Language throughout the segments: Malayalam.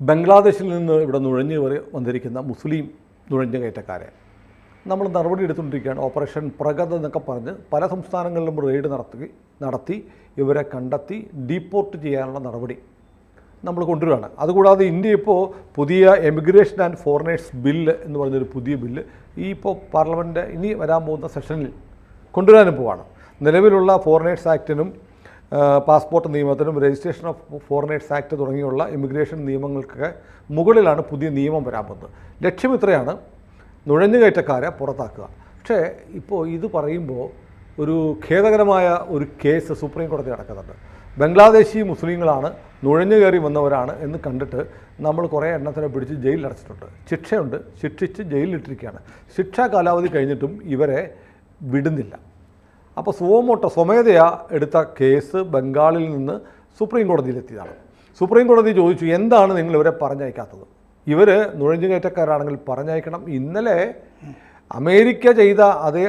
ബംഗ്ലാദേശിൽ നിന്ന് ഇവിടെ നുഴഞ്ഞു വന്നിരിക്കുന്ന മുസ്ലിം നുഴഞ്ഞുകയറ്റക്കാരെ നമ്മൾ നടപടി എടുത്തുകൊണ്ടിരിക്കുകയാണ്. ഓപ്പറേഷൻ പ്രഗത് എന്നൊക്കെ പറഞ്ഞ് പല സംസ്ഥാനങ്ങളിലും റെയ്ഡ് നടത്തി ഇവരെ കണ്ടെത്തി ഡീപ്പോർട്ട് ചെയ്യാനുള്ള നടപടി നമ്മൾ കൊണ്ടുവരികയാണ്. അതുകൂടാതെ ഇന്ത്യ ഇപ്പോൾ പുതിയ എമിഗ്രേഷൻ ആൻഡ് ഫോറിനേഴ്സ് ബില്ല് എന്ന് പറഞ്ഞൊരു പുതിയ ബില്ല് ഇപ്പോൾ പാർലമെൻറ്റ് ഇനി വരാൻ പോകുന്ന സെഷനിൽ കൊണ്ടുവരാനും പോവാണ്. നിലവിലുള്ള ഫോറിനേഴ്സ് ആക്ടിനും പാസ്പോർട്ട് നിയമത്തിനും രജിസ്ട്രേഷൻ ഓഫ് ഫോറിനേഴ്സ് ആക്ട് തുടങ്ങിയുള്ള ഇമിഗ്രേഷൻ നിയമങ്ങൾക്കൊക്കെ മുകളിലാണ് പുതിയ നിയമം വരാൻ പോകുന്നത്. ലക്ഷ്യം ഇത്രയാണ്, നുഴഞ്ഞുകയറ്റക്കാരെ പുറത്താക്കുക. പക്ഷേ ഇപ്പോൾ ഇത് പറയുമ്പോൾ ഒരു ഖേദകരമായ ഒരു കേസ് സുപ്രീം കോടതി നടക്കുന്നുണ്ട്. ബംഗ്ലാദേശി മുസ്ലിങ്ങളാണ്, നുഴഞ്ഞു കയറി വന്നവരാണ് എന്ന് കണ്ടിട്ട് നമ്മൾ കുറേ എണ്ണത്തിനെ പിടിച്ച് ജയിലിൽ അടച്ചിട്ടുണ്ട്. ശിക്ഷയുണ്ട്, ശിക്ഷിച്ച് ജയിലിലിട്ടിരിക്കുകയാണ്. ശിക്ഷാ കാലാവധി കഴിഞ്ഞിട്ടും ഇവരെ വിടുന്നില്ല. അപ്പോൾ സ്വമേധയാ എടുത്ത കേസ് ബംഗാളിൽ നിന്ന് സുപ്രീം കോടതിയിലെത്തിയതാണ്. സുപ്രീം കോടതി ചോദിച്ചു, എന്താണ് നിങ്ങൾ ഇവരെ പറഞ്ഞയക്കാത്തത്? ഇവർ നുഴഞ്ഞുകയറ്റക്കാരാണെങ്കിൽ പറഞ്ഞയക്കണം. ഇന്നലെ അമേരിക്ക ചെയ്ത അതേ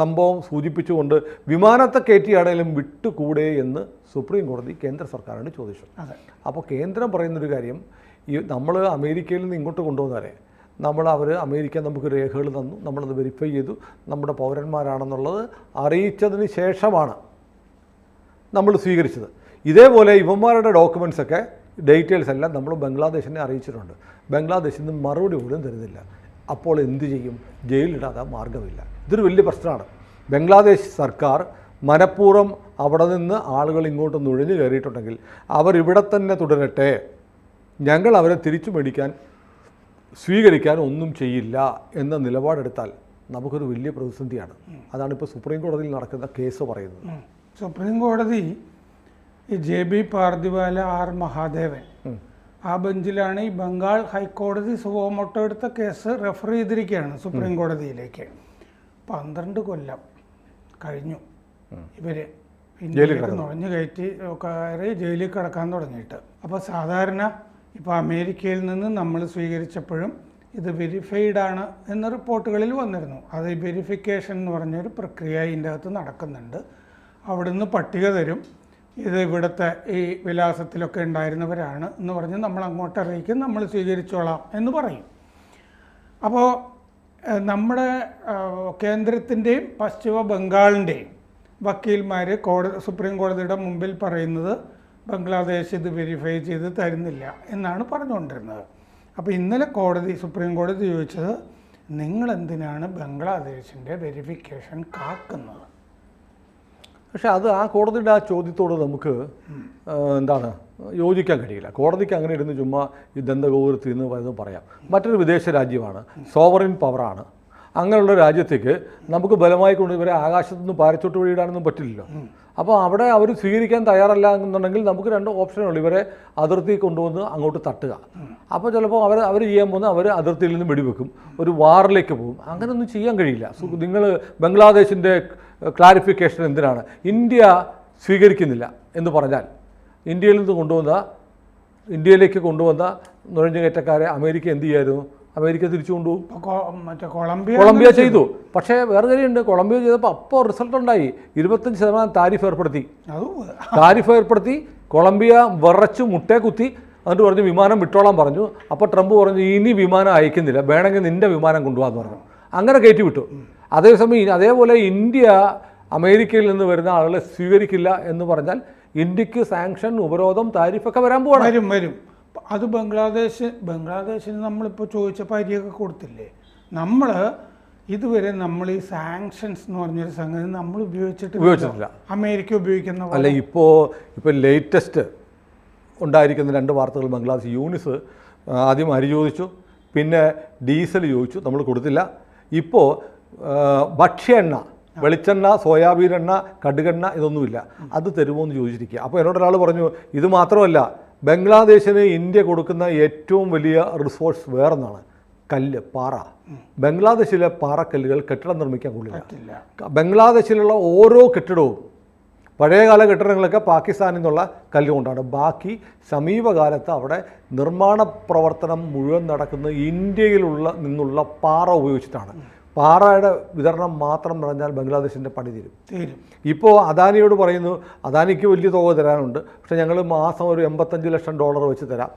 സംഭവം സൂചിപ്പിച്ചുകൊണ്ട് വിമാനത്തെ കയറ്റിയാണെങ്കിലും വിട്ടുകൂടെ എന്ന് സുപ്രീം കോടതി കേന്ദ്ര സർക്കാരിനോട് ചോദിച്ചു. അപ്പോൾ കേന്ദ്രം പറയുന്നൊരു കാര്യം, നമ്മൾ അമേരിക്കയിൽ നിന്ന് ഇങ്ങോട്ട് കൊണ്ടുവന്നവരെ അമേരിക്ക നമുക്ക് രേഖകൾ തന്നു, നമ്മളത് വെരിഫൈ ചെയ്തു, നമ്മുടെ പൗരന്മാരാണെന്നുള്ളത് അറിയിച്ചതിന് ശേഷമാണ് നമ്മൾ സ്വീകരിച്ചത്. ഇതേപോലെ ഇവന്മാരുടെ ഡോക്യുമെൻറ്റ്സൊക്കെ ഡീറ്റെയിൽസ് എല്ലാം നമ്മൾ ബംഗ്ലാദേശിനെ അറിയിച്ചിട്ടുണ്ട്. ബംഗ്ലാദേശിൽ നിന്ന് മറുപടി പോലും തരുന്നില്ല. അപ്പോൾ എന്തു ചെയ്യും? ജയിലിടാതെ മാർഗമില്ല. ഇതൊരു വലിയ പ്രശ്നമാണ്. ബംഗ്ലാദേശ് സർക്കാർ മനഃപൂർവ്വം അവിടെ നിന്ന് ആളുകൾ ഇങ്ങോട്ട് നുഴഞ്ഞു കയറിയിട്ടുണ്ടെങ്കിൽ അവരിവിടെ തന്നെ തുടരട്ടെ, ഞങ്ങൾ അവരെ തിരിച്ചു സ്വീകരിക്കാൻ ഒന്നും ചെയ്യില്ല എന്ന നിലപാടെടുത്താൽ നമുക്കൊരു വലിയ പ്രതിസന്ധിയാണ്. അതാണിപ്പോൾ സുപ്രീം കോടതിയിൽ നടക്കുന്ന കേസ് പറയുന്നത്. സുപ്രീം കോടതി ഈ JB പാർദിവാല R മഹാദേവൻ ആ ബെഞ്ചിലാണ് ഈ ബംഗാൾ ഹൈക്കോടതി സുവോമോട്ടോ എടുത്ത കേസ് റെഫർ ചെയ്തിരിക്കുകയാണ് സുപ്രീം കോടതിയിലേക്ക്. 12 കൊല്ലം കഴിഞ്ഞു ഇവര് ഇന്ത്യയിലേക്ക് നുഴഞ്ഞു കയറി ജയിലിൽ കിടക്കാൻ തുടങ്ങിയിട്ട്. അപ്പോൾ സാധാരണ ഇപ്പോൾ അമേരിക്കയിൽ നിന്ന് നമ്മൾ സ്വീകരിച്ചപ്പോഴും ഇത് വെരിഫൈഡ് ആണ് എന്ന റിപ്പോർട്ടുകളിൽ വന്നിരുന്നു. അത് ഈ വെരിഫിക്കേഷൻ എന്ന് പറഞ്ഞൊരു പ്രക്രിയ ഇതിൻ്റെ അകത്ത് നടക്കുന്നുണ്ട്. അവിടുന്ന് പട്ടിക തരും, ഇത് ഇവിടുത്തെ ഈ വിലാസത്തിലൊക്കെ ഉണ്ടായിരുന്നവരാണ് എന്ന് പറഞ്ഞ് നമ്മൾ അങ്ങോട്ട് അറിയിക്കും, നമ്മൾ സ്വീകരിച്ചോളാം എന്ന് പറയും. അപ്പോൾ നമ്മുടെ കേന്ദ്രത്തിൻ്റെയും പശ്ചിമ ബംഗാളിൻ്റെയും വക്കീൽമാർ സുപ്രീം കോടതിയുടെ മുമ്പിൽ പറയുന്നത് ബംഗ്ലാദേശ് ഇത് വെരിഫൈ ചെയ്ത് തരുന്നില്ല എന്നാണ് പറഞ്ഞുകൊണ്ടിരുന്നത്. അപ്പോൾ ഇന്നലെ സുപ്രീം കോടതി ചോദിച്ചത്, നിങ്ങളെന്തിനാണ് ബംഗ്ലാദേശിൻ്റെ വെരിഫിക്കേഷൻ കാക്കുന്നത്? പക്ഷേ ആ കോടതിയുടെ ആ ചോദ്യത്തോട് നമുക്ക് യോജിക്കാൻ കഴിയില്ല. കോടതിക്ക് അങ്ങനെ ഇരുന്ന് ചുമ്മാ ഈ ദന്തഗോപുരത്തിൽ നിന്ന് വല്ലതും പറയാം. മറ്റൊരു വിദേശ രാജ്യമാണ്, സോവറിൻ പവറാണ്. അങ്ങനെയുള്ള രാജ്യത്തേക്ക് നമുക്ക് ബലമായി കൊണ്ട് ഇവരെ ആകാശത്തുനിന്ന് പാരച്ചൂട്ട് വഴിയിടാനൊന്നും പറ്റില്ലല്ലോ. അപ്പോൾ അവിടെ അവർ സ്വീകരിക്കാൻ തയ്യാറല്ല എന്നുണ്ടെങ്കിൽ നമുക്ക് 2 ഓപ്ഷനുള്ളൂ. ഇവരെ അതിർത്തി കൊണ്ടുവന്ന് അങ്ങോട്ട് തട്ടുക. അപ്പോൾ ചിലപ്പോൾ അവർ ചെയ്യാൻ പോകുന്ന അവർ അതിർത്തിയിൽ നിന്ന് വെടിവെക്കും, ഒരു വാറിലേക്ക് പോകും. അങ്ങനെയൊന്നും ചെയ്യാൻ കഴിയില്ല. നിങ്ങൾ ബംഗ്ലാദേശിൻ്റെ ക്ലാരിഫിക്കേഷൻ എന്തിനാണ്? ഇന്ത്യ സ്വീകരിക്കുന്നില്ല എന്ന് പറഞ്ഞാൽ ഇന്ത്യയിലേക്ക് കൊണ്ടുവന്ന നുഴഞ്ഞുകയറ്റക്കാരെ അമേരിക്ക എന്ത് ചെയ്യായിരുന്നു? അമേരിക്ക തിരിച്ചു കൊണ്ടുപോകും. കൊളംബിയ ചെയ്തു. പക്ഷേ വേറെ കാര്യമുണ്ട്, കൊളംബിയ ചെയ്തപ്പോൾ അപ്പോൾ റിസൾട്ട് ഉണ്ടായി. 25% താരിഫ് ഏർപ്പെടുത്തി. കൊളംബിയ വിറച്ചു മുട്ടേ കുത്തി. എന്നിട്ട് പറഞ്ഞു വിമാനം വിട്ടോളാൻ പറഞ്ഞു. അപ്പോൾ ട്രംപ് പറഞ്ഞു, ഇനി വിമാനം അയക്കുന്നില്ല, വേണമെങ്കിൽ നിൻ്റെ വിമാനം കൊണ്ടുപോകാമെന്ന് പറഞ്ഞു. അങ്ങനെ കയറ്റി വിട്ടു. അതേപോലെ ഇന്ത്യ അമേരിക്കയിൽ നിന്ന് വരുന്ന ആളുകളെ സ്വീകരിക്കില്ല എന്ന് പറഞ്ഞാൽ ഇന്ത്യക്ക് സാങ്ഷൻ, ഉപരോധം, താരിഫൊക്കെ വരാൻ പോകണം. വരും. അത് ബംഗ്ലാദേശിന് നമ്മളിപ്പോൾ ചോദിച്ചപ്പോൾ അരിയൊക്കെ കൊടുത്തില്ലേ? ഇതുവരെ നമ്മൾ ഈ സാങ്ഷൻസ് എന്ന് പറഞ്ഞൊരു സംഗതി നമ്മൾ ഉപയോഗിച്ചിട്ടില്ല. അമേരിക്ക ഉപയോഗിക്കുന്ന അല്ല. ഇപ്പോൾ ലേറ്റസ്റ്റ് ഉണ്ടായിരിക്കുന്ന 2 വാർത്തകൾ ബംഗ്ലാദേശ്. യൂണിസ് ആദ്യം അരി ചോദിച്ചു, പിന്നെ ഡീസൽ ചോദിച്ചു, നമ്മൾ കൊടുത്തില്ല. ഇപ്പോൾ ഭക്ഷ്യ എണ്ണ, വെളിച്ചെണ്ണ, സോയാബീൻ എണ്ണ, കടുകെണ്ണ ഇതൊന്നുമില്ല, അത് തരുമോ എന്ന് ചോദിച്ചിരിക്കുക. അപ്പോൾ എന്നോടൊരാൾ പറഞ്ഞു, ഇത് മാത്രമല്ല, ബംഗ്ലാദേശിന് ഇന്ത്യ കൊടുക്കുന്ന ഏറ്റവും വലിയ റിസോഴ്സ് വേറൊന്നാണ്, കല്ല്, പാറ. ബംഗ്ലാദേശിലെ പാറക്കല്ലുകൾ കെട്ടിടം നിർമ്മിക്കാൻ കൊള്ളില്ല. ബംഗ്ലാദേശിലുള്ള ഓരോ കെട്ടിടവും പഴയകാല കെട്ടിടങ്ങളൊക്കെ പാകിസ്ഥാനിൽ നിന്നുള്ള കല്ലുകൊണ്ടാണ്. ബാക്കി സമീപകാലത്ത് അവിടെ നിർമ്മാണ പ്രവർത്തനം മുഴുവൻ നടക്കുന്നത് നിന്നുള്ള പാറ ഉപയോഗിച്ചിട്ടാണ്. പാറയുടെ വിതരണം മാത്രം പറഞ്ഞാൽ ബംഗ്ലാദേശിൻ്റെ പണി തീരും. ഇപ്പോൾ അദാനിയോട് പറയുന്നു, അദാനിക്ക് വലിയ തുക തരാനുണ്ട്, പക്ഷേ ഞങ്ങൾ മാസം ഒരു $85 ലക്ഷം വെച്ച് തരാം.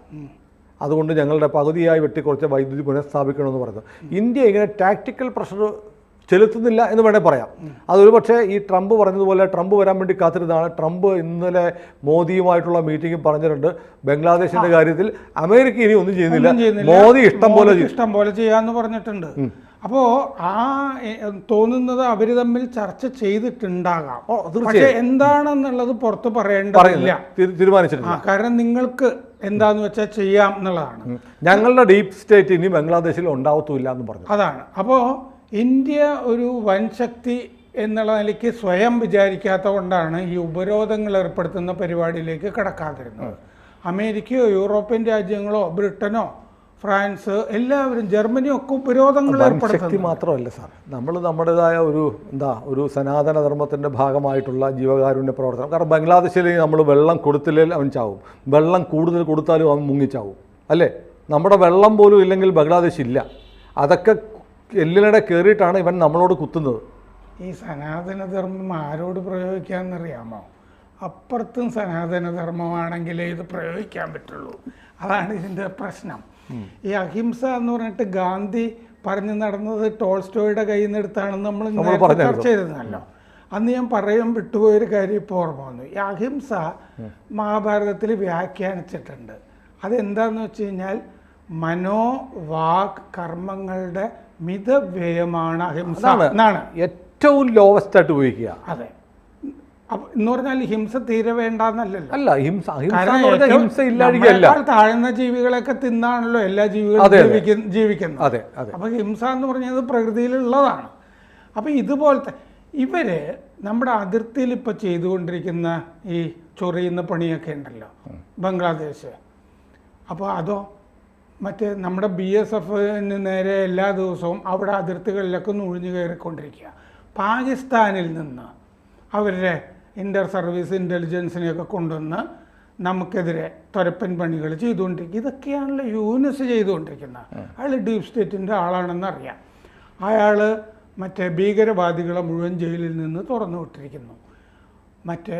അതുകൊണ്ട് ഞങ്ങളുടെ പകുതിയായി വെട്ടിക്കുറച്ച വൈദ്യുതി പുനഃസ്ഥാപിക്കണമെന്ന് പറഞ്ഞു. ഇന്ത്യ ഇങ്ങനെ ടാക്ടിക്കൽ പ്രഷർ ചെലുത്തുന്നില്ല എന്ന് വേണേൽ പറയാം. അതൊരു പക്ഷേ ഈ ട്രംപ് പറഞ്ഞതുപോലെ ട്രംപ് വരാൻ വേണ്ടി കാത്തിരുന്നതാണ്. ട്രംപ് ഇന്നലെ മോദിയുമായിട്ടുള്ള മീറ്റിംഗിൽ പറഞ്ഞിട്ടുണ്ട് ബംഗ്ലാദേശിന്റെ കാര്യത്തിൽ അമേരിക്ക ഇനി ഒന്നും ചെയ്യുന്നില്ല, മോദി ഇഷ്ടം പോലെ ചെയ്യാന്ന് പറഞ്ഞിട്ടുണ്ട്. അപ്പോൾ ആ തോന്നുന്നത് അവർ തമ്മിൽ ചർച്ച ചെയ്തിട്ടുണ്ടാകാം. പക്ഷേ എന്താണെന്നുള്ളത് പുറത്ത് പറയേണ്ടതില്ല, തീരുമാനിച്ചിട്ടില്ല. കാരണം നിങ്ങൾക്ക് എന്താന്ന് വെച്ചാൽ ചെയ്യാം എന്നുള്ളതാണ്. ഞങ്ങളുടെ ഡീപ് സ്റ്റേറ്റ് ഇനി ബംഗ്ലാദേശിൽ ഉണ്ടാവത്തുമില്ല എന്ന് പറഞ്ഞു. അതാണ്. അപ്പോൾ ഇന്ത്യ ഒരു വൻ ശക്തി എന്നുള്ള നിലയ്ക്ക് സ്വയം വിചാരിക്കാത്ത കൊണ്ടാണ് ഈ ഉപരോധങ്ങൾ ഏർപ്പെടുത്തുന്ന പരിപാടിയിലേക്ക് കടക്കാതിരുന്നത്. അമേരിക്കയോ യൂറോപ്യൻ രാജ്യങ്ങളോ ബ്രിട്ടനോ ഫ്രാൻസ് എല്ലാവരും ജർമ്മനിയും ഒക്കെ ഉപരോധങ്ങൾ ശക്തി മാത്രമല്ല സാർ, നമ്മൾ നമ്മുടേതായ ഒരു സനാതന ധർമ്മത്തിൻ്റെ ഭാഗമായിട്ടുള്ള ജീവകാരുണ്യ പ്രവർത്തനം. കാരണം ബംഗ്ലാദേശിൽ നമ്മൾ വെള്ളം കൊടുത്തില്ലെങ്കിൽ അവൻ ചാവും, വെള്ളം കൂടുതൽ കൊടുത്താലും അവൻ മുങ്ങിച്ചാവും അല്ലേ. നമ്മുടെ വെള്ളം പോലും ഇല്ലെങ്കിൽ ബംഗ്ലാദേശ് ഇല്ല. അതൊക്കെ എല്ലിനിടെ കയറിയിട്ടാണ് ഇവൻ നമ്മളോട് കുത്തുന്നത്. ഈ സനാതനധർമ്മം ആരോട് പ്രയോഗിക്കാമെന്നറിയാമോ? അപ്പുറത്തും സനാതനധർമ്മമാണെങ്കിലേ ഇത് പ്രയോഗിക്കാൻ പറ്റുള്ളൂ. അതാണ് ഇതിൻ്റെ പ്രശ്നം. ഈ അഹിംസ എന്ന് പറഞ്ഞിട്ട് ഗാന്ധി പറഞ്ഞു നടന്നത് ടോൾസ്റ്റോയുടെ കയ്യിൽ നിന്ന് എടുത്താണെന്ന് നമ്മൾ ചർച്ച ചെയ്തിരുന്നല്ലോ. അന്ന് ഞാൻ പറയാൻ വിട്ടുപോയൊരു കാര്യം ഇപ്പോൾ ഓർമ്മ വന്നു. ഈ അഹിംസ മഹാഭാരതത്തിൽ വ്യാഖ്യാനിച്ചിട്ടുണ്ട്. അതെന്താണെന്ന് വെച്ച് കഴിഞ്ഞാൽ മനോവാക് കർമ്മങ്ങളുടെ മിതവ്യയമാണ് അഹിംസ എന്നാണ് ഏറ്റവും ലോവസ്റ്റ് ആയിട്ട് ഉപയോഗിക്കുക. അതെ. എന്ന് പറഞ്ഞാൽ ഹിംസ തീരെ വേണ്ടെന്നല്ലല്ലോ. അല്ല, ഹിംസ ഇല്ലാതിരിക്കല്ല. താഴ്ന്ന ജീവികളൊക്കെ തിന്നാണല്ലോ എല്ലാ ജീവികളും ജീവിക്കുന്നത്. അതെ. അപ്പൊ ഹിംസ എന്ന് പറഞ്ഞത് പ്രകൃതിയിലുള്ളതാണ്. അപ്പൊ ഇതുപോലത്തെ ഇവര് നമ്മുടെ അതിർത്തിയിൽ ഇപ്പൊ ചെയ്തുകൊണ്ടിരിക്കുന്ന ഈ ചൊറിയുന്ന പണിയൊക്കെ ഉണ്ടല്ലോ ബംഗ്ലാദേശ്. അപ്പോൾ അതോ മറ്റേ നമ്മുടെ BSFന് നേരെ എല്ലാ ദിവസവും അവിടെ അതിർത്തികളിലൊക്കെ നുഴഞ്ഞു കയറിക്കൊണ്ടിരിക്കുക. പാകിസ്ഥാനിൽ നിന്ന് അവരുടെ ഇൻ്റർ സർവീസ് ഇൻ്റലിജൻസിനെയൊക്കെ കൊണ്ടുവന്ന് നമുക്കെതിരെ തുരപ്പൻ പണികൾ ചെയ്തുകൊണ്ടിരിക്കുക. ഇതൊക്കെയാണല്ലോ യൂനിസ് ചെയ്തുകൊണ്ടിരിക്കുന്നത്. അയാൾ ഡീപ് സ്റ്റേറ്റിൻ്റെ ആളാണെന്നറിയാം. അയാൾ മറ്റേ ഭീകരവാദികളെ മുഴുവൻ ജയിലിൽ നിന്ന് തുറന്നു വിട്ടിരിക്കുന്നു. മറ്റേ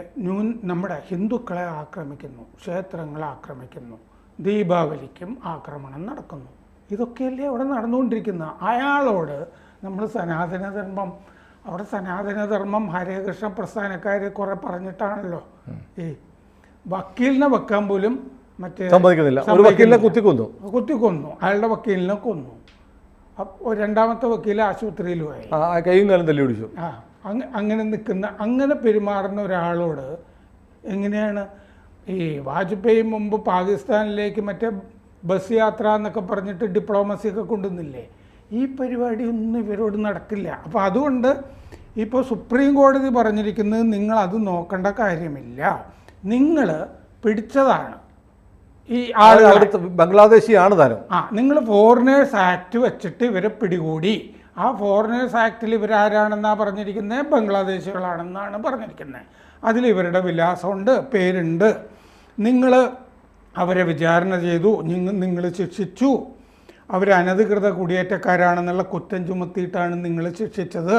നമ്മുടെ ഹിന്ദുക്കളെ ആക്രമിക്കുന്നു, ക്ഷേത്രങ്ങളെ ആക്രമിക്കുന്നു, ദീപാവലിക്കും ആക്രമണം നടക്കുന്നു. ഇതൊക്കെയല്ലേ അവിടെ നടന്നുകൊണ്ടിരിക്കുന്നത്. അയാളോട് നമ്മൾ സനാതനധർമ്മം ഹരേകൃഷ്ണ പ്രസ്ഥാനക്കാർ കുറെ പറഞ്ഞിട്ടാണല്ലോ ഈ വക്കീലിനെ വെക്കാൻ പോലും കുത്തിക്കൊന്നു. അയാളുടെ വക്കീലിനെ കൊന്നു. അപ്പോൾ രണ്ടാമത്തെ വക്കീൽ ആശുപത്രിയിലുമായി കൈയും കാലം തല്ലി പിടിച്ചു. അങ്ങനെ അങ്ങനെ പെരുമാറുന്ന ഒരാളോട് എങ്ങനെയാണ് ഈ വാജ്പേയി മുമ്പ് പാകിസ്ഥാനിലേക്ക് മറ്റേ ബസ് യാത്ര എന്നൊക്കെ പറഞ്ഞിട്ട് ഡിപ്ലോമസിയൊക്കെ കൊണ്ടുവന്നില്ലേ? ഈ പരിപാടി ഒന്നും ഇവരോട് നടക്കില്ല. അപ്പോൾ അതുകൊണ്ട് ഇപ്പോൾ സുപ്രീം കോടതി പറഞ്ഞിരിക്കുന്നത് നിങ്ങളത് നോക്കേണ്ട കാര്യമില്ല, നിങ്ങൾ പിടിച്ചതാണ് ഈ ആളുകൾ, ബംഗ്ലാദേശിയാണ് താനും. നിങ്ങൾ ഫോറിനേഴ്സ് ആക്ട് വെച്ചിട്ട് ഇവരെ പിടികൂടി. ആ ഫോറിനേഴ്സ് ആക്ടിൽ ഇവരാരാണെന്നാണ് പറഞ്ഞിരിക്കുന്നത്? ബംഗ്ലാദേശികളാണെന്നാണ് പറഞ്ഞിരിക്കുന്നത്. അതിൽ ഇവരുടെ വിലാസമുണ്ട്, പേരുണ്ട്. നിങ്ങൾ അവരെ വിചാരണ ചെയ്തു, നിങ്ങൾ ശിക്ഷിച്ചു. അവർ അനധികൃത കുടിയേറ്റക്കാരാണെന്നുള്ള കുറ്റം ചുമത്തിയിട്ടാണ് നിങ്ങൾ ശിക്ഷിച്ചത്.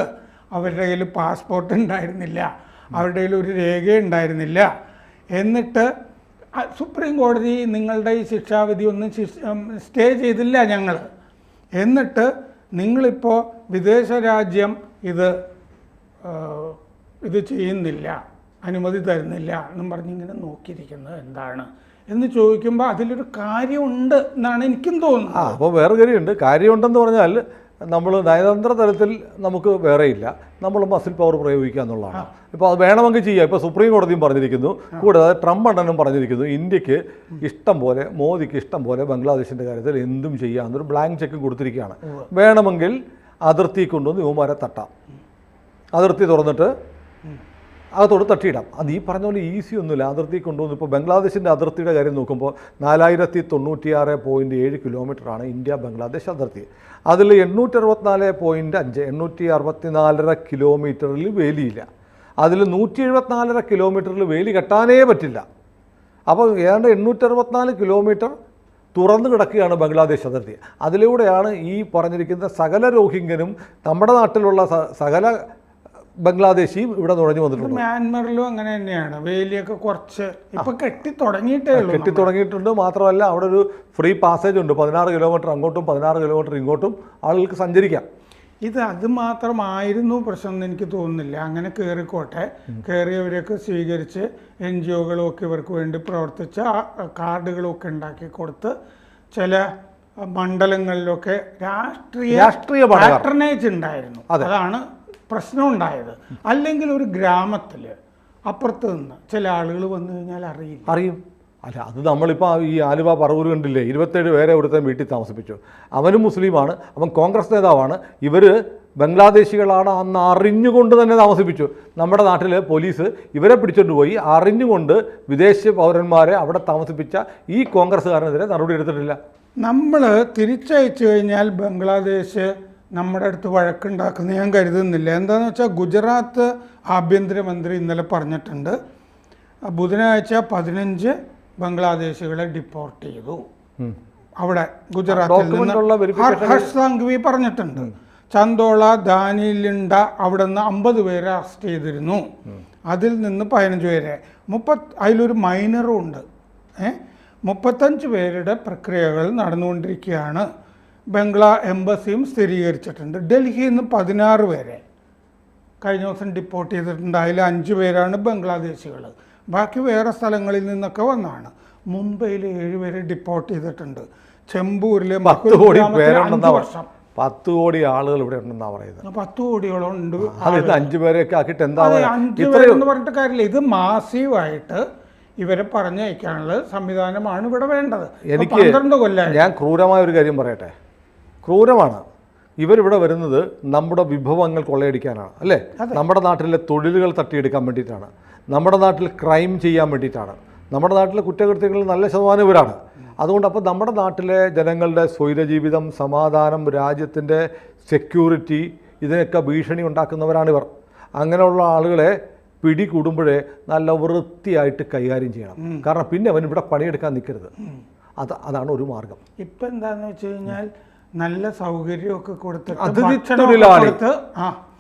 അവരുടെ കയ്യിൽ പാസ്പോർട്ട് ഉണ്ടായിരുന്നില്ല, അവരുടെ കയ്യിൽ ഒരു രേഖ ഉണ്ടായിരുന്നില്ല. എന്നിട്ട് സുപ്രീം കോടതി നിങ്ങളുടെ ഈ ശിക്ഷാവിധി ഒന്നും സ്റ്റേ ചെയ്തില്ല ഞങ്ങൾ. എന്നിട്ട് നിങ്ങളിപ്പോൾ വിദേശ രാജ്യം ഇത് ചെയ്യുന്നില്ല, അനുമതി തരുന്നില്ല എന്നും പറഞ്ഞിങ്ങനെ നോക്കിയിരിക്കുന്നത് എന്താണ് എന്ന് ചോദിക്കുമ്പോൾ അതിലൊരു കാര്യമുണ്ട് എന്നാണ് എനിക്കും തോന്നുന്നത്. അപ്പോൾ വേറെ കാര്യമുണ്ടെന്ന് പറഞ്ഞാൽ നമ്മൾ നയതന്ത്ര തലത്തിൽ നമുക്ക് വേറെയില്ല, നമ്മൾ മസിൽ പവർ പ്രയോഗിക്കുക എന്നുള്ളതാണ്. ഇപ്പോൾ അത് വേണമെങ്കിൽ ചെയ്യാം. ഇപ്പോൾ സുപ്രീം കോടതിയും പറഞ്ഞിരിക്കുന്നു, കൂടാതെ ട്രംപ് അണ്ണനും പറഞ്ഞിരിക്കുന്നു ഇന്ത്യക്ക് ഇഷ്ടം പോലെ, മോദിക്ക് ഇഷ്ടം പോലെ ബംഗ്ലാദേശിൻ്റെ കാര്യത്തിൽ എന്തും ചെയ്യാമെന്നൊരു ബ്ലാങ്ക് ചെക്ക് കൊടുത്തിരിക്കുകയാണ്. വേണമെങ്കിൽ അതിർത്തി കൊണ്ടുവന്ന് യുവമാരെ തട്ടാം, അതിർത്തി തുറന്നിട്ട് അകത്തോട് തട്ടിയിടാം. അത് ഈ പറഞ്ഞ പോലെ ഈസി ഒന്നുമില്ല. അതിർത്തി കൊണ്ടുവന്ന് ഇപ്പോൾ ബംഗ്ലാദേശിൻ്റെ അതിർത്തിയുടെ കാര്യം നോക്കുമ്പോൾ 4096.7 കിലോമീറ്ററാണ് ഇന്ത്യ ബംഗ്ലാദേശ് അതിർത്തി. അതിൽ 864.5 864.5 കിലോമീറ്ററിൽ വേലിയില്ല. അതിൽ 174.5 കിലോമീറ്ററിൽ വേലി കെട്ടാനേ പറ്റില്ല. അപ്പോൾ ഏതാണ്ട് 864 കിലോമീറ്റർ തുറന്നു കിടക്കുകയാണ് ബംഗ്ലാദേശ് അതിർത്തി. അതിലൂടെയാണ് ഈ പറഞ്ഞിരിക്കുന്ന സകല രോഹിംഗ്യനും നമ്മുടെ നാട്ടിലുള്ള സകല ബംഗ്ലാദേശിയും ഇവിടെ നുഴഞ്ഞു വന്നിട്ടുണ്ട്. മ്യാൻമറിലും അങ്ങനെ തന്നെയാണ്. വേലിയൊക്കെ കുറച്ച് ഇപ്പൊ കെട്ടി തുടങ്ങിയിട്ടേ ഉള്ളൂ. കെട്ടി തുടങ്ങിയിട്ടുണ്ട്. മാത്രമല്ല അവിടെ ഒരു ഫ്രീ പാസേജ് ഉണ്ട്. 16 കിലോമീറ്റർ അങ്ങോട്ടും 16 കിലോമീറ്റർ ഇങ്ങോട്ടും ആളുകൾക്ക് സഞ്ചരിക്കാം. അത് മാത്രമായിരുന്നു പ്രശ്നം എന്ന് എനിക്ക് തോന്നുന്നില്ല. അങ്ങനെ കയറിക്കോട്ടെ, കയറിയവരെയൊക്കെ സ്വീകരിച്ച് NGOകളും ഒക്കെ ഇവർക്ക് വേണ്ടി പ്രവർത്തിച്ച കാർഡുകളൊക്കെ ഉണ്ടാക്കി കൊടുത്ത് ചില മണ്ഡലങ്ങളിലൊക്കെ രാഷ്ട്രീയ പാറ്റർനേജ് ഉണ്ടായിരുന്നു. അതാണ് പ്രശ്നം ഉണ്ടായത്. അല്ലെങ്കിൽ ഒരു ഗ്രാമത്തിൽ അപ്പുറത്ത് നിന്ന് ചില ആളുകൾ വന്നു കഴിഞ്ഞാൽ അറിയും. അല്ല, അത് നമ്മളിപ്പോൾ ഈ ആലുവ പറവൂർ കണ്ടില്ലേ, 27 പേരെ ഒരുത്തൻ വീട്ടിൽ താമസിപ്പിച്ചു. അവനും മുസ്ലിമാണ്, അവൻ കോൺഗ്രസ് നേതാവാണ്. ഇവർ ബംഗ്ലാദേശികളാണ് അന്ന് അറിഞ്ഞുകൊണ്ട് തന്നെ താമസിപ്പിച്ചു. നമ്മുടെ നാട്ടിൽ പോലീസ് ഇവരെ പിടിച്ചുകൊണ്ട് പോയി അറിഞ്ഞുകൊണ്ട് വിദേശ പൗരന്മാരെ അവിടെ താമസിപ്പിച്ച ഈ കോൺഗ്രസ്സുകാരനെതിരെ നടപടി എടുത്തിട്ടില്ല. നമ്മൾ തിരിച്ചയച്ചു കഴിഞ്ഞാൽ ബംഗ്ലാദേശ് നമ്മുടെ അടുത്ത് വഴക്കുണ്ടാക്കുന്ന ഞാൻ കരുതുന്നില്ല. എന്താണെന്ന് വെച്ചാൽ ഗുജറാത്ത് ആഭ്യന്തരമന്ത്രി ഇന്നലെ പറഞ്ഞിട്ടുണ്ട്, ബുധനാഴ്ച 15 ബംഗ്ലാദേശികളെ ഡിപ്പോർട്ട് ചെയ്തു. അവിടെ ഗുജറാത്തിൽ നിന്ന് ഹർഷ് സാംഘ്വി പറഞ്ഞിട്ടുണ്ട്. ചന്ദോള, ദാനിലിണ്ട അവിടെ നിന്ന് 50 പേരെ അറസ്റ്റ് ചെയ്തിരുന്നു. അതിൽ നിന്ന് 15 പേരെ, അതിലൊരു മൈനറും ഉണ്ട്. 35 പേരുടെ പ്രക്രിയകൾ നടന്നുകൊണ്ടിരിക്കുകയാണ്. ബംഗ്ലാ എംബസിയും സ്ഥിരീകരിച്ചിട്ടുണ്ട്. ഡൽഹിയിൽ നിന്ന് 16 പേരെ കഴിഞ്ഞ ദിവസം ഡിപ്പോർട്ട് ചെയ്തിട്ടുണ്ട്. അതിൽ 5 പേരാണ് ബംഗ്ലാദേശികൾ, ബാക്കി വേറെ സ്ഥലങ്ങളിൽ നിന്നൊക്കെ വന്നതാണ്. മുംബൈയിൽ 7 പേരെ ഡിപ്പോർട്ട് ചെയ്തിട്ടുണ്ട്. ചെമ്പൂരിലെ 10 കോടി വർഷം 10 കോടി ആളുകൾ ഇവിടെ ഉണ്ടെന്നാണ് പറയുന്നത്. 10 കോടിയോളം ഉണ്ട്. 5 പേരെയൊക്കെ ആക്കിയിട്ട് എന്താ 5 പേരെന്ന് പറഞ്ഞിട്ട് കാര്യമില്ല. ഇത് മാസീവായിട്ട് ഇവരെ പറഞ്ഞയക്കാനുള്ള സംവിധാനമാണ് ഇവിടെ വേണ്ടത്. എനിക്ക് 12 കൊല്ലം ഞാൻ ക്രൂരമായ ഒരു കാര്യം പറയട്ടെ. ക്രൂരമാണ്. ഇവരിവിടെ വരുന്നത് നമ്മുടെ വിഭവങ്ങൾ കൊള്ളയടിക്കാനാണ്, അല്ലേ? നമ്മുടെ നാട്ടിലെ തൊഴിലുകൾ തട്ടിയെടുക്കാൻ വേണ്ടിയിട്ടാണ്, നമ്മുടെ നാട്ടിൽ ക്രൈം ചെയ്യാൻ വേണ്ടിയിട്ടാണ്. നമ്മുടെ നാട്ടിലെ കുറ്റകൃത്യങ്ങൾ നല്ല ശതമാനം ഇവരാണ്. അതുകൊണ്ട് അപ്പോൾ നമ്മുടെ നാട്ടിലെ ജനങ്ങളുടെ സ്വൈരജീവിതം, സമാധാനം, രാജ്യത്തിൻ്റെ സെക്യൂരിറ്റി, ഇതിനൊക്കെ ഭീഷണി ഉണ്ടാക്കുന്നവരാണിവർ. അങ്ങനെയുള്ള ആളുകളെ പിടികൂടുമ്പോഴേ നല്ല വൃത്തിയായിട്ട് കൈകാര്യം ചെയ്യണം. കാരണം പിന്നെ അവൻ ഇവിടെ പണിയെടുക്കാൻ നിൽക്കരുത്. അതാണ് ഒരു മാർഗം. ഇപ്പം എന്താണെന്ന് വെച്ച് കഴിഞ്ഞാൽ നല്ല സൗകര്യമൊക്കെ കൊടുത്തിട്ട്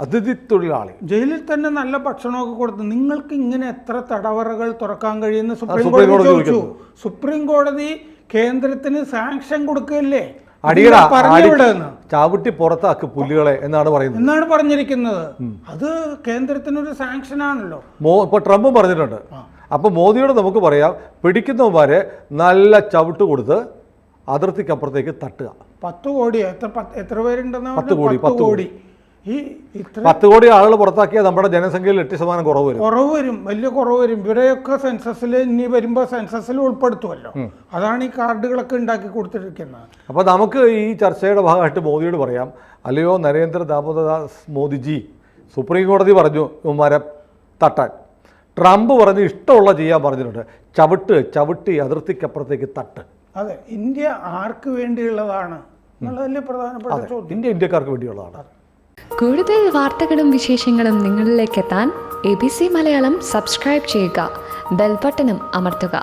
അതിഥി തൊഴിലാളി ജയിലിൽ തന്നെ നല്ല ഭക്ഷണമൊക്കെ കൊടുത്ത് നിങ്ങൾക്ക് ഇങ്ങനെ എത്ര തടവറകൾ തുറക്കാൻ കഴിയുന്ന സുപ്രീം കോടതി ചോദിച്ചു. സുപ്രീം കോടതി കേന്ദ്രത്തിന് സാങ്ഷൻ കൊടുക്കുകയല്ലേ, ചാവിട്ടി പുറത്താക്ക് പുല്ലുകളെ എന്നാണ് പറഞ്ഞിരിക്കുന്നത്. അത് കേന്ദ്രത്തിനൊരു സാങ്ഷൻ ആണല്ലോ. ഇപ്പൊ ട്രംപ് പറഞ്ഞിട്ടുണ്ട്. അപ്പൊ മോദിയോട് നമുക്ക് പറയാം, പിടിക്കുന്നവന്മാരെ നല്ല ചവിട്ട് കൊടുത്ത് അതിർത്തിക്കപ്പുറത്തേക്ക് തട്ടുക. 10 കോടി എത്ര പേരുണ്ടെന്ന്? 10 കോടി. ഈ 10 കോടി ആളുകൾ പുറത്താക്കിയാൽ നമ്മുടെ ജനസംഖ്യയിൽ 8% കുറവ് വരും. വലിയ കുറവ് വരും. ഇവരെയൊക്കെ സെൻസസിൽ ഇനി വരുമ്പോൾ സെൻസസിൽ ഉൾപ്പെടുത്തുമല്ലോ. അതാണ് ഈ കാർഡുകളൊക്കെ ഉണ്ടാക്കി കൊടുത്തിരിക്കുന്നത്. അപ്പോൾ നമുക്ക് ഈ ചർച്ചയുടെ ഭാഗമായിട്ട് മോദിയോട് പറയാം, അല്ലയോ നരേന്ദ്ര ദാമോദർദാസ് മോദിജി, സുപ്രീം കോടതി പറഞ്ഞു ഇവന്മാരെ തട്ടാൻ, ട്രംപ് പറഞ്ഞ് ഇഷ്ടമുള്ള ചെയ്യാൻ പറഞ്ഞിട്ടുണ്ട്. ചവിട്ടി അതിർത്തിക്കപ്പുറത്തേക്ക് തട്ട്. അതെ, ഇന്ത്യ ആർക്ക് വേണ്ടിയുള്ളതാണ് എന്നുള്ളതല്ലേ പ്രധാനപ്പെട്ട ചോദ്യം. ഇന്ത്യക്കാർക്ക് വേണ്ടിയുള്ളതാണ്. കൂടുതൽ വാർത്തകളും വിശേഷങ്ങളും നിങ്ങളിലേക്ക് എത്താൻ ABC മലയാളം സബ്സ്ക്രൈബ് ചെയ്യുക, ബെൽ ബട്ടണും അമർത്തുക.